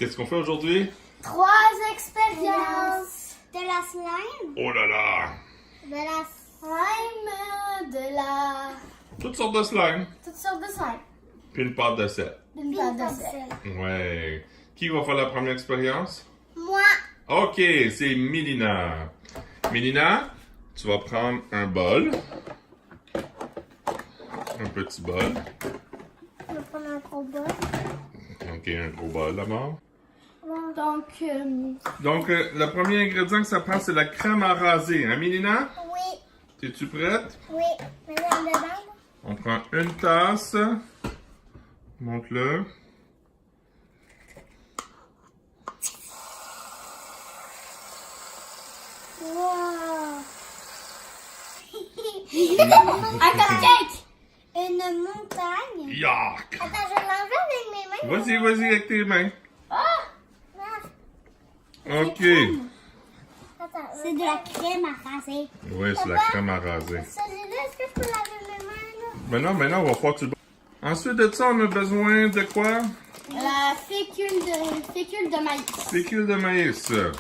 Qu'est-ce qu'on fait aujourd'hui? 3 expériences. De la slime. Oh là là! De la Slime, de la... Toutes sortes de slime. Toutes sortes de slime. Puis une pâte de sel. Une pâte de sel. Ouais. Qui va faire la première expérience? Moi. Ok, c'est Mélina. Mélina, tu vas prendre un bol. Un petit bol. Je vais prendre un gros bol. Ok, un gros bol d'abord. Donc, Donc, le premier ingrédient que ça prend, c'est la crème à raser. Hein, Mélina? Oui. Es-tu prête? Oui. Mets-la dedans. On prend une tasse. Monte-le. Wow. un cupcake. Une montagne. Yuck! Attends, je vais l'enlever avec mes mains. Vas-y, vas-y avec tes mains. Ah, Ok. attends. C'est de la crème à raser. Oui, c'est la crème à raser. Celui-là, est-ce que je peux laver mes mains, là? Maintenant, on va faire que tu le... Ensuite de ça, on a besoin de quoi? La fécule de maïs. Fécule de maïs. Alors,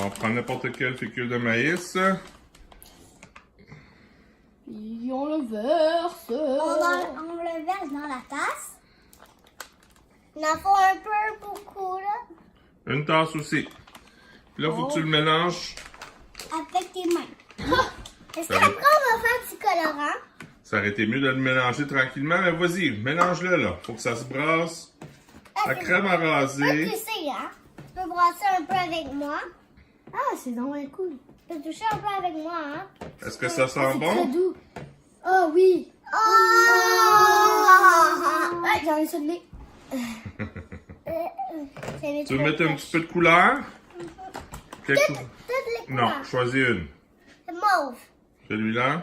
on prend n'importe quelle fécule de maïs. Puis on le verse. On le verse dans la tasse. Il en faut un peu beaucoup, là. Une tasse aussi. Puis là, faut que tu le mélanges. Avec tes mains. Est-ce qu'après, on va faire du colorant? Ça aurait été mieux de le mélanger tranquillement, mais vas-y, mélange-le là. Faut que ça se brasse. La crème à raser. Tu sais, hein? Tu peux brasser un peu avec moi. Ah, c'est vraiment cool. Tu peux toucher un peu avec moi, hein? Est-ce que ça sent C'est très bon? doux. Oh oui. Oh! Ouais, j'en ai sauté. Tu veux mettre un petit peu de couleur? Quelle Toutes couleur? les couleurs. Non, choisis une. Mauve. Celui-là?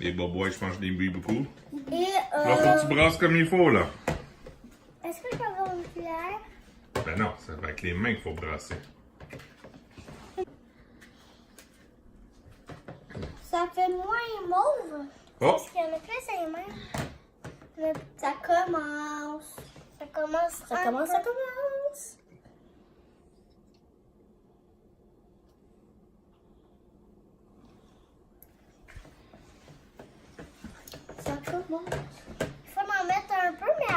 Les bobois, je pense que je les bouille beaucoup. Et, Là, faut que tu brasses comme il faut, là. est-ce que je peux avoir une cuillère? Ben non, c'est avec les mains qu'il faut brasser. Ça fait moins mauve. Oh! Parce qu'il y en a plus à les mains. Mais ça commence. Ça commence. Ça commence. Ça commence. Il faut en mettre un peu, mais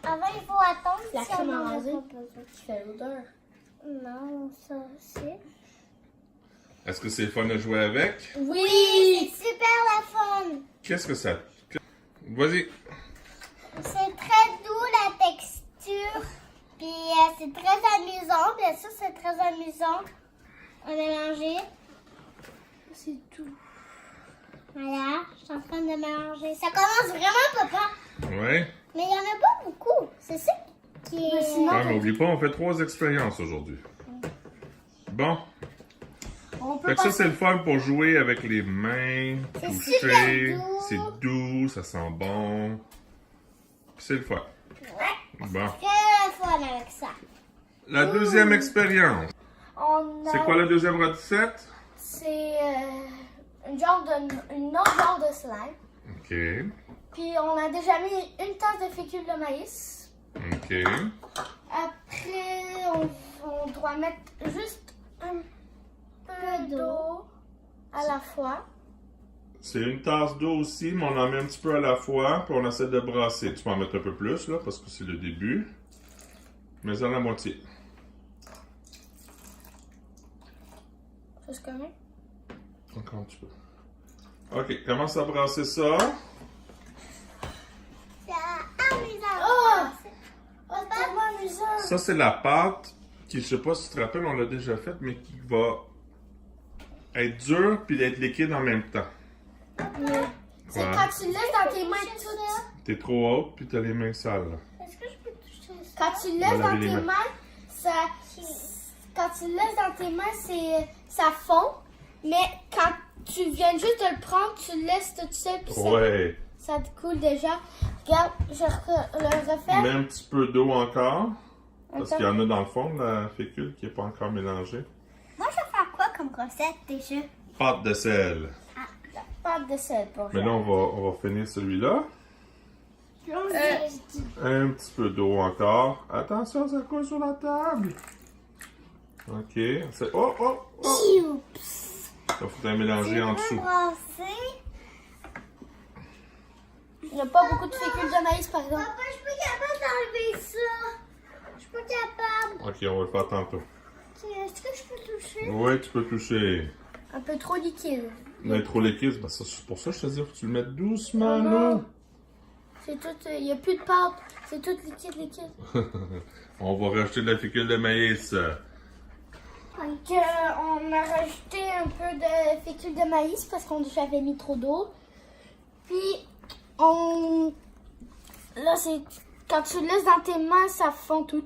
avant, il faut attendre. La si crème on à en a raser. pas besoin. Qui fait l'odeur. Non, ça, c'est... Est-ce que c'est le fun de jouer avec? Oui, c'est super la fun. Qu'est-ce que ça... Vas-y. C'est très doux la texture. Puis c'est très amusant. Bien sûr, c'est très amusant à mélanger. C'est tout. Voilà, je suis en train de mélanger. Ça commence vraiment, papa. Ouais. Mais il n'y en a pas beaucoup. C'est ça qui est... Mais sinon- Ouais, mais oublie pas, on fait 3 expériences aujourd'hui. Bon. On peut Fait que ça, passer. c'est le fun pour jouer avec les mains, C'est toucher. super doux. C'est doux, ça sent bon. Puis c'est le fun. Ouais, Bon. très fun avec ça. La deuxième expérience. On a... C'est quoi la deuxième recette? C'est une autre genre de slime. OK. Puis on a déjà mis une tasse de fécule de maïs. OK. Après, on doit mettre juste un peu d'eau à la fois. C'est une tasse d'eau aussi, mais on en met un petit peu à la fois, puis on essaie de brasser. Tu peux en mettre un peu plus, là, parce que c'est le début. Mais à la moitié. Juste comme ça. Encore un petit peu. OK, commence à brasser ça. C'est amusant. Oh! C'est tellement amusant. Ça, c'est la pâte qui, je sais pas si tu te rappelles, on l'a déjà faite, mais qui va être dure puis être liquide en même temps. C'est Quoi? quand tu laisses dans tes mains toutes. T'es trop haute puis t'as les mains sales. Là. Est-ce que je peux toucher ça? Quand tu On laisses va dans laver les tes mains. mains, quand tu laisses dans tes mains, ça fond. Mais quand tu viens juste de le prendre, tu le laisses tout seul. Puis Ouais. ça te coule déjà. Regarde, je le refais. Mets un petit peu d'eau encore. Parce Attends. qu'il y en a dans le fond de la fécule qui n'est pas encore mélangée. Moi, comme recette déjà? Pâte de sel. Pâte de sel pour Mais là, on va finir celui-là. Un petit peu d'eau encore. Attention, ça coule sur la table. OK. Oh, oh, oh! Oups! Il faut un mélanger en dessous. Il n'y a pas beaucoup de fécule de maïs, par exemple. Papa, je suis pas capable d'enlever ça. Je suis pas capable. OK, on va le faire tantôt. Est-ce que je peux toucher? Oui, tu peux toucher. Un peu trop liquide. Mais trop liquide, ben ça, c'est pour ça que je te dis, faut que tu le mettes doucement, Ah là. non. C'est tout, il n'y a plus de pâte. C'est tout liquide. On va rajouter de la fécule de maïs. Donc, on a rajouté un peu de fécule de maïs parce qu'on j'avais mis trop d'eau. Puis, là, c'est quand tu le laisses dans tes mains, ça fond tout.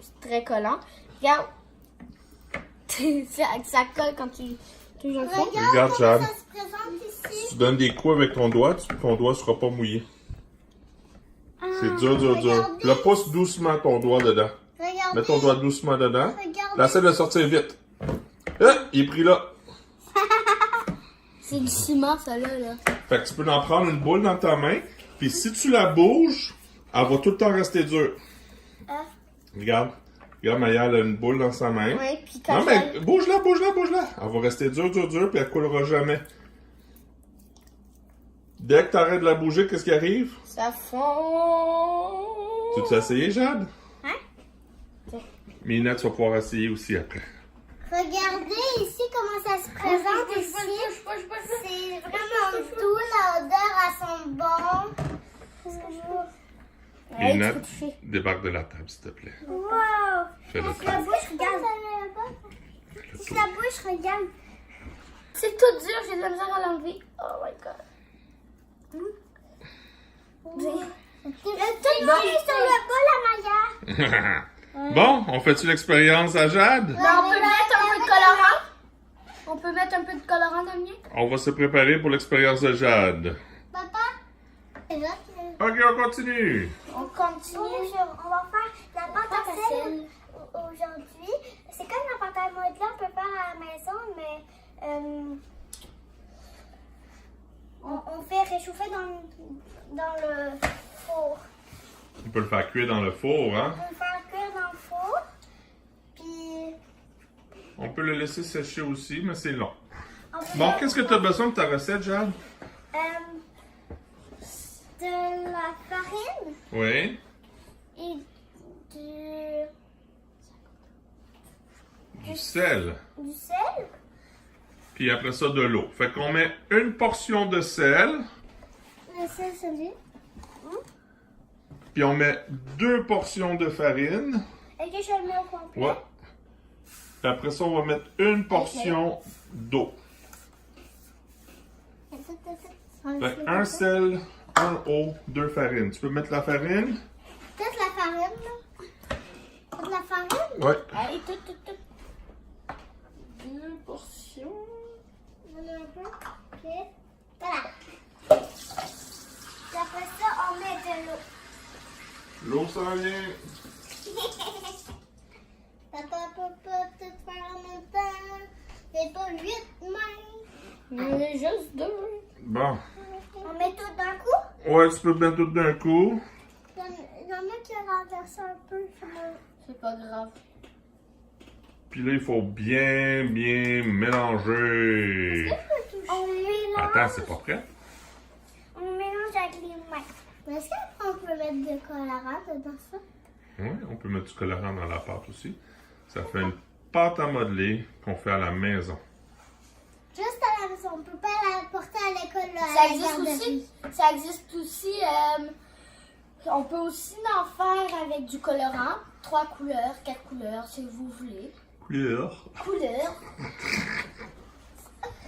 C'est très collant. Regarde. ça colle quand tu le fais. Regarde, Jade. Ça se présente ici. Tu donnes des coups avec ton doigt, ton doigt sera pas mouillé. C'est dur. regardez. Là, pousse doucement ton doigt dedans. Regardez. Mets ton doigt doucement dedans. Regardez. Là, essaie de sortir vite. Ah, il est pris là. C'est du ciment, ça, là. Fait que tu peux en prendre une boule dans ta main. Puis si tu la bouges, elle va tout le temps rester dure. Regarde. Regarde, Maya, elle a une boule dans sa main. Oui, puis quand Non, mais bouge-la. Elle va rester dure, puis elle coulera jamais. Dès que tu arrêtes de la bouger, qu'est-ce qui arrive? ça fond. Tu t'es essayé, Jade? Hein? Mina, tu vas pouvoir essayer aussi après. Regardez ici comment ça se présente ici. C'est vraiment doux, l'odeur à son bon. Hey, Mina, tu peux toucher. débarque de la table, s'il te plaît. Wow! Fais-le. La bouche, regarde. Si la bouche, regarde. C'est tout dur, j'ai de la misère à l'enlever. Oh my god. Tout sur le bol à Maya. Bon, on fait-tu l'expérience à Jade? Là, on peut mettre un peu de colorant. On peut mettre un peu de colorant dans le mien. On va se préparer pour l'expérience de Jade. Papa? C'est là que... Ok, on continue. On continue. On va faire la pâte à sel aujourd'hui. C'est comme la pâte à modeler, on peut faire à la maison, mais on fait réchauffer dans le four. On peut le faire cuire dans le four, hein? On peut le faire cuire dans le four. Puis On peut le laisser sécher aussi, mais c'est long. on peut Bon, mettre qu'est-ce que tu as besoin de ta recette, Jade? de la farine Oui. et Du sel. du sel. Puis après ça, de l'eau. Fait qu'on met une portion de sel, Le sel, c'est lui. puis on met 2 portions de farine. Et que je le mets au complet. Ouais. Puis après ça, on va mettre une portion d'eau. Fait un sel, un eau, 2 farines. Tu peux mettre la farine? Peut-être la farine, là. Peut-être la farine. Ouais. Allez, tout. 2 portions. J'en ai un peu. Ok. Voilà. Puis après ça, on met de l'eau. L'eau s'en vient. Papa peut tout faire en même temps. C'est pas 8 mains. On est juste 2. Bon. On met tout d'un coup. Ouais, tu peux mettre tout d'un coup. Il y en a qui renversent un peu. C'est pas grave. Puis là, il faut bien mélanger. On mélange. Attends, c'est pas prêt? On mélange avec les mains. Mais est-ce qu'on peut mettre du colorant dedans ça? Oui, on peut mettre du colorant dans la pâte aussi. Ça fait une pâte à modeler qu'on fait à la maison. Juste à la maison. On peut pas la porter à l'école. Là, Ça à la existe garderie. aussi. Ça existe aussi. On peut aussi en faire avec du colorant. 3 couleurs, 4 couleurs, si vous voulez. Couleur. Couleurs.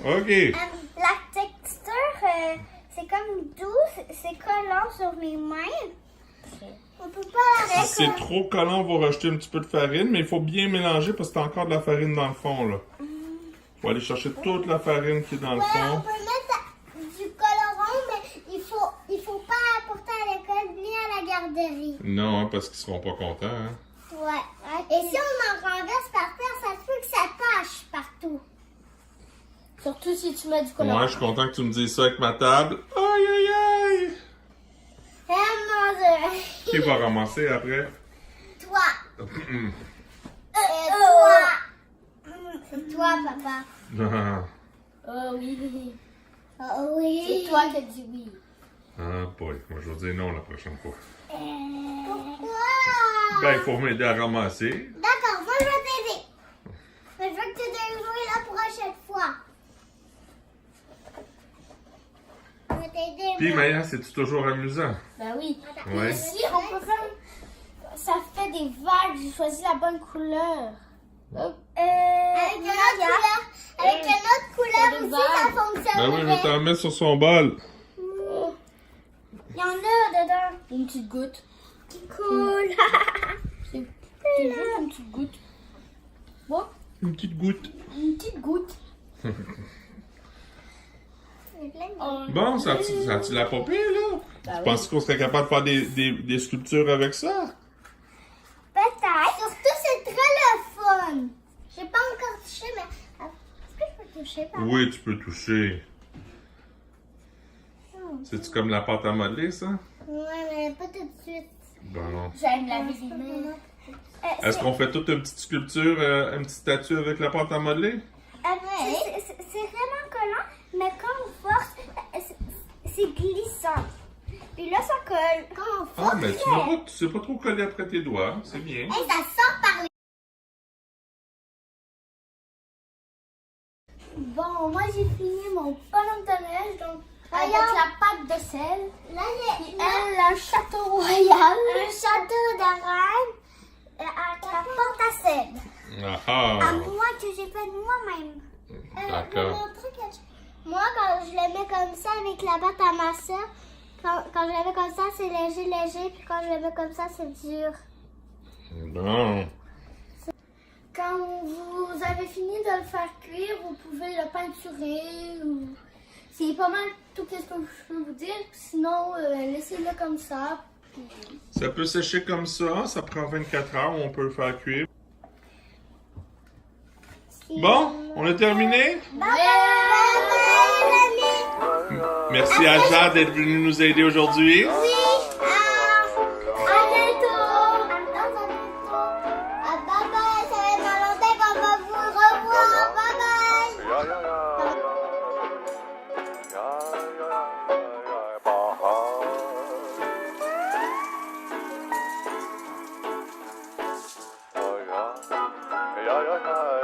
OK. La texture, c'est comme doux, c'est collant sur mes mains. On peut pas la Si c'est trop collant, on va rajouter un petit peu de farine, mais il faut bien mélanger parce que t'as encore de la farine dans le fond, là. Faut aller chercher toute la farine qui est dans le Ouais, on fond. peut mettre du colorant, mais il faut pas la porter à l'école ni à la garderie. Non, hein, parce qu'ils seront pas contents, hein. Ouais. Et si on en renverse par Surtout si tu mets du colorant. Ouais, je suis content que tu me dises ça avec ma table. Aïe, aïe, aïe! Oh mon Dieu. Qui va ramasser après? Toi. Hum. Toi. C'est toi, papa. Oh oui. Oh oui. C'est toi qui as dit oui. Ah, boy. Moi, je vais dire non la prochaine fois. Pourquoi? Ben, il faut m'aider à ramasser. D'accord, moi je vais t'aider. Mais je veux que tu aies joué la prochaine fois. Je vais t'aider. Puis, moi. Maya, c'est-tu toujours amusant? Ben oui. Ouais. Ici, on peut faire. Ça fait des vagues. J'ai choisi la bonne couleur. Avec une autre couleur, avec une autre couleur C'est des aussi, ça vagues. fonctionne. Ben oui, je vais t'en mettre sur son bol. Il y en a dedans. Une petite goutte. Cool. C'est juste une petite goutte. Bon, Une petite goutte. une petite goutte. Bon, ça a-tu la pas pire, là? Ben Tu oui. penses qu'on serait capable de faire des sculptures avec ça? Peut-être. Surtout, c'est très le fun. J'ai pas encore touché, mais. Est-ce que je peux toucher, papa? Oui, tu peux toucher. C'est-tu comme la pâte à modeler, ça? Ouais, mais pas tout de suite. Bon. J'aime laver les mains. Est-ce qu'on fait toute une petite sculpture, une petite statue avec la pâte à modeler? C'est vraiment collant, mais quand on force, c'est glissant. Puis là, ça colle. Quand on force, Ah, mais tu sais pas trop coller après tes doigts. C'est bien. et ça sort par les... Bon, moi j'ai fini mon bonhomme de neige, donc avec Regarde. la pâte de sel. Là, Puis elle, un château royal. un château de reine avec la porte à sel. Ah À ah! moi, que j'ai fait moi-même. D'accord. Moi, quand je le mets comme ça avec la pâte à masser, quand je le mets comme ça, c'est léger, léger. Puis quand je le mets comme ça, c'est dur. Bon. Quand vous avez fini de le faire cuire, vous pouvez le peinturer. Ou... C'est pas mal tout ce que je peux vous dire. Sinon, laissez-le comme ça. Puis... Ça peut sécher comme ça prend 24 heures, on peut le faire cuire. Bon, on a terminé? Merci à Jade d'être venue nous aider aujourd'hui. Oui, à bientôt. Bye bye, ça va être dans longtemps qu'on va vous revoir. Bye bye. Ja, ja, ja.